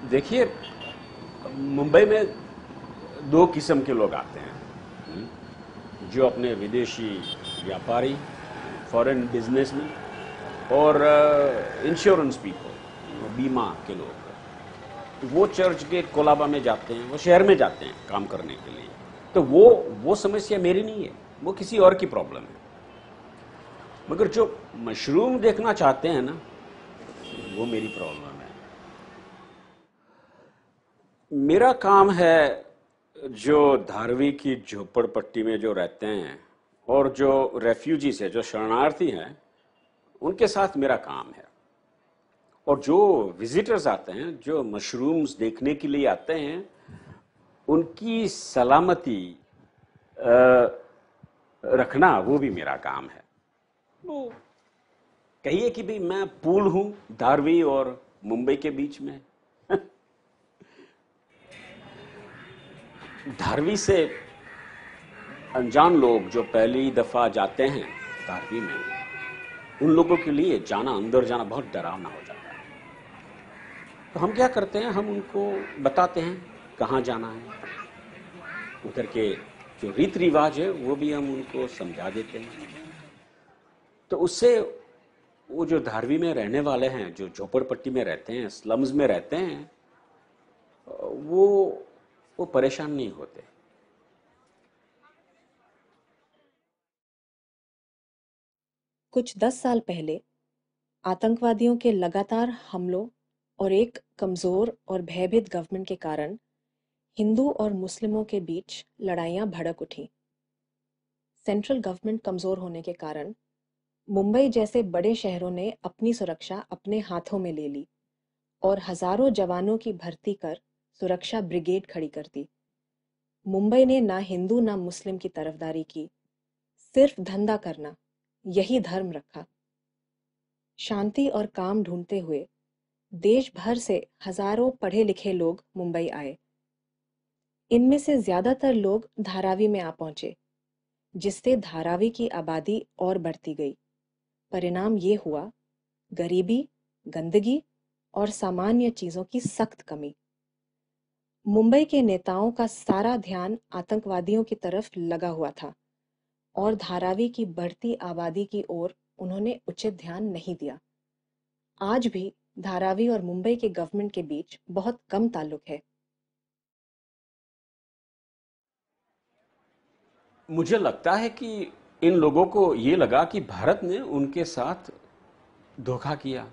देखिए, मुंबई में दो किस्म के लोग आते हैं। जो अपने विदेशी व्यापारी, फॉरेन बिजनेसमैन और इंश्योरेंस पीपल, बीमा के लोग, वो चर्च के कोलाबा में जाते हैं, वो शहर में जाते हैं काम करने के लिए। तो वो समस्या मेरी नहीं है, वो किसी और की प्रॉब्लम है। मगर जो मशरूम देखना चाहते हैं ना, वो मेरी प्रॉब्लम है। मेरा काम है जो धारवी की झोपड़पट्टी में जो रहते हैं और जो रेफ्यूजीज है, जो शरणार्थी हैं, उनके साथ मेरा काम है। और जो विजिटर्स आते हैं, जो मशरूम्स देखने के लिए आते हैं, उनकी सलामती रखना वो भी मेरा काम है। वो कहिए कि भाई मैं पुल हूं धारवी और मुंबई के बीच में। धारवी से अनजान लोग जो पहली दफा जाते हैं धारवी में, उन लोगों के लिए जाना, अंदर जाना बहुत डरावना हो जाता है। तो हम क्या करते हैं, हम उनको बताते हैं कहाँ जाना है, उधर के जो रीति रिवाज है वो भी हम उनको समझा देते हैं। तो उससे वो जो धारवी में रहने वाले हैं, जो झोपड़पट्टी में रहते हैं, स्लम्स में रहते हैं, वो वो परेशान नहीं होते। कुछ 10 साल पहले आतंकवादियों के लगातार हमलों और एक कमजोर और भयभीत गवर्नमेंट के कारण हिंदू और मुस्लिमों के बीच लड़ाइयां भड़क उठीं। सेंट्रल गवर्नमेंट कमजोर होने के कारण मुंबई जैसे बड़े शहरों ने अपनी सुरक्षा अपने हाथों में ले ली और हजारों जवानों की भर्ती कर सुरक्षा ब्रिगेड खड़ी कर दी। मुंबई ने ना हिंदू ना मुस्लिम की तरफदारी की, सिर्फ धंधा करना, यही धर्म रखा। शांति और काम ढूंढते हुए देश भर से हजारों पढ़े लिखे लोग मुंबई आए। इनमें से ज्यादातर लोग धारावी में आ पहुंचे, जिससे धारावी की आबादी और बढ़ती गई। परिणाम ये हुआ, गरीबी, गंदगी और सामान्य चीजों की सख्त कमी। मुंबई के नेताओं का सारा ध्यान आतंकवादियों की तरफ लगा हुआ था और धारावी की बढ़ती आबादी की ओर उन्होंने उचित ध्यान नहीं दिया। आज भी धारावी और मुंबई के गवर्नमेंट के बीच बहुत कम ताल्लुक है। मुझे लगता है कि इन लोगों को ये लगा कि भारत ने उनके साथ धोखा किया।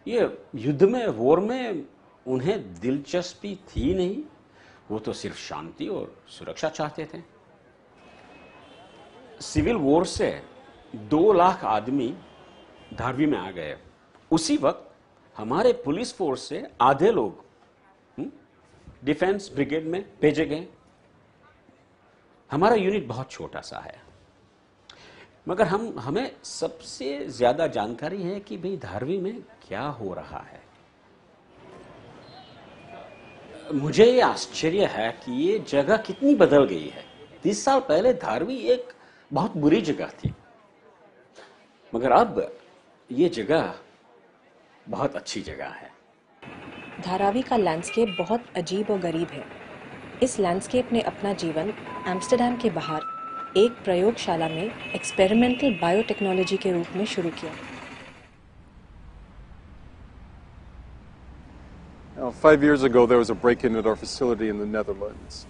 ये युद्ध में, वॉर में उन्हें दिलचस्पी थी नहीं। वो तो सिर्फ शांति और सुरक्षा चाहते थे। सिविल वॉर से 2 लाख आदमी धारवी में आ गए। उसी वक्त हमारे पुलिस फोर्स से आधे लोग डिफेंस ब्रिगेड में भेजे गए। हमारा यूनिट बहुत छोटा सा है, मगर हमें सबसे ज्यादा जानकारी है कि भाई धारवी में क्या हो रहा है। मुझे ये आश्चर्य है कि ये जगह कितनी बदल गई है। 30 साल पहले धारवी एक बहुत बुरी जगह थी, मगर अब ये जगह बहुत अच्छी जगह है। धारावी का लैंडस्केप बहुत अजीब और गरीब है। इस लैंडस्केप ने अपना जीवन एम्स्टर्डम के बाहर एक प्रयोगशाला में एक्सपेरिमेंटल बायोटेक्नोलॉजी के रूप में शुरू किया। Now, 5 years ago, there was a break-in at our facility in the Netherlands.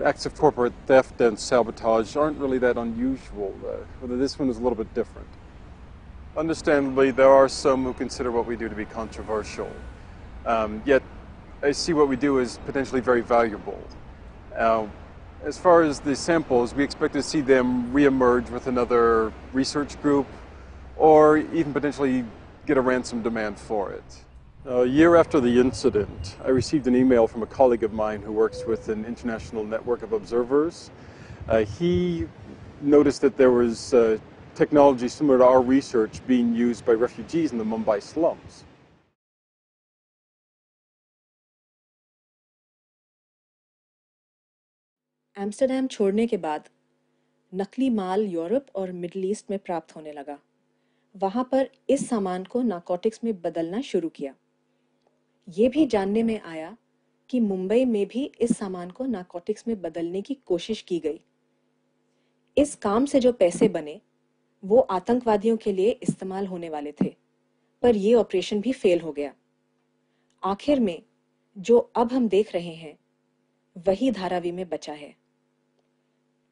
Acts of corporate theft and sabotage aren't really that unusual, but this one is a little bit different. Understandably, there are some who consider what we do to be controversial. Yet, I see what we do as potentially very valuable. As far as the samples, we expect to see them re-emerge with another research group, or even potentially get a ransom demand for it. A year after the incident, I received an email from a colleague of mine who works with an international network of observers. He noticed that there was technology similar to our research being used by refugees in the Mumbai slums. Amsterdam छोड़ने के बाद नकली माल Europe और middle east में प्राप्त होने लगा। वहां पर इस सामान को नारकोटिक्स में बदलना शुरू किया। ये भी जानने में आया कि मुंबई में भी इस सामान को नारकोटिक्स में बदलने की कोशिश की गई। इस काम से जो पैसे बने वो आतंकवादियों के लिए इस्तेमाल होने वाले थे, पर ये ऑपरेशन भी फेल हो गया। आखिर में जो अब हम देख रहे हैं वही धारावी में बचा है।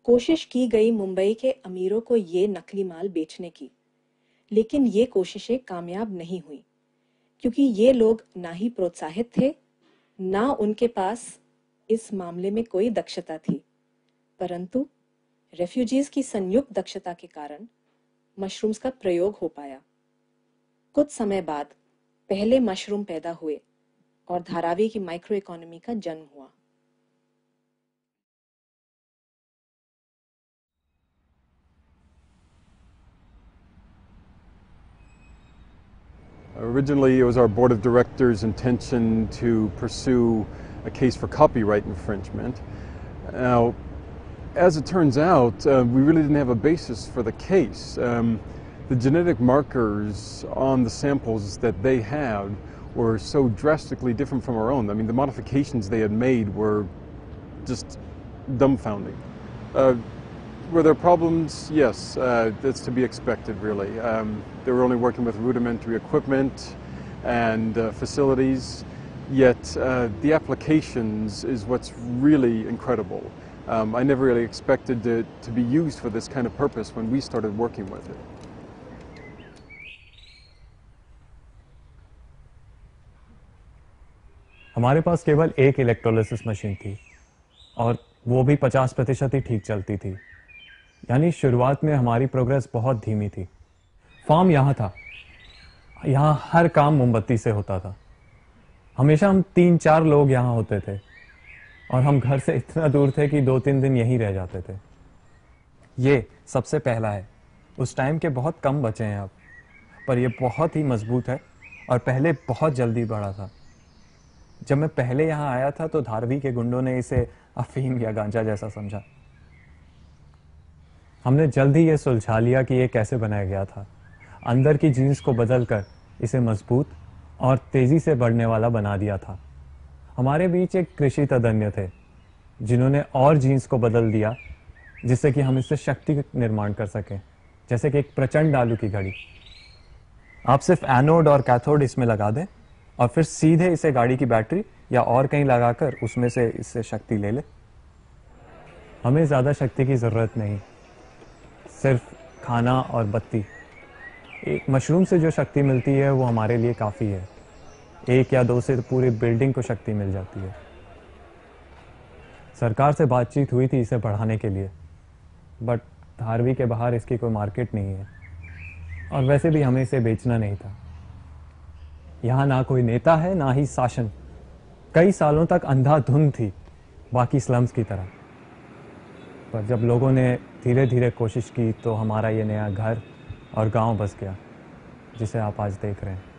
कोशिश की गई मुंबई के अमीरों को ये नकली माल बेचने की, लेकिन ये कोशिशें कामयाब नहीं हुई क्योंकि ये लोग ना ही प्रोत्साहित थे, ना उनके पास इस मामले में कोई दक्षता थी। परंतु रेफ्यूजीज की संयुक्त दक्षता के कारण मशरूम्स का प्रयोग हो पाया। कुछ समय बाद पहले मशरूम पैदा हुए और धारावी की माइक्रो इकोनॉमी का जन्म हुआ। Originally, it was our board of directors' intention to pursue a case for copyright infringement. Now, as it turns out, we really didn't have a basis for the case. The genetic markers on the samples that they had were so drastically different from our own. I mean, the modifications they had made were just dumbfounding. Were there problems? Yes, that's to be expected, really. They were only working with rudimentary equipment and facilities, yet the applications is what's really incredible. I never really expected it to be used for this kind of purpose when we started working with it. हमारे पास केवल एक electrolysis machine थी और वो भी 50% ही ठीक चलती थी। यानी शुरुआत में हमारी प्रोग्रेस बहुत धीमी थी। फार्म यहाँ था, यहाँ हर काम मोमबत्ती से होता था। हमेशा हम 3-4 लोग यहाँ होते थे और हम घर से इतना दूर थे कि 2-3 दिन यहीं रह जाते थे। ये सबसे पहला है। उस टाइम के बहुत कम बचे हैं अब, पर ये बहुत ही मजबूत है और पहले बहुत जल्दी बढ़ा था। जब मैं पहले यहाँ आया था तो धारवी के गुंडों ने इसे अफीम या गांजा जैसा समझा। हमने जल्द ही ये सुलझा लिया कि ये कैसे बनाया गया था। अंदर की जीन्स को बदलकर इसे मजबूत और तेजी से बढ़ने वाला बना दिया था। हमारे बीच एक कृषि तज्ञ थे जिन्होंने और जीन्स को बदल दिया जिससे कि हम इससे शक्ति निर्माण कर सकें, जैसे कि एक प्रचंड आलू की घड़ी। आप सिर्फ एनोड और कैथोड इसमें लगा दें और फिर सीधे इसे गाड़ी की बैटरी या और कहीं लगाकर उसमें से इससे शक्ति ले ले। हमें ज़्यादा शक्ति की ज़रूरत नहीं, सिर्फ खाना और बत्ती। एक मशरूम से जो शक्ति मिलती है वो हमारे लिए काफ़ी है। 1 या 2 से पूरी बिल्डिंग को शक्ति मिल जाती है। सरकार से बातचीत हुई थी इसे बढ़ाने के लिए, बट धारवी के बाहर इसकी कोई मार्केट नहीं है और वैसे भी हमें इसे बेचना नहीं था। यहाँ ना कोई नेता है ना ही शासन। कई सालों तक अंधाधुंध थी, बाकी स्लम्स की तरह। पर जब लोगों ने धीरे धीरे कोशिश की तो हमारा ये नया घर और गांव बस गया जिसे आप आज देख रहे हैं।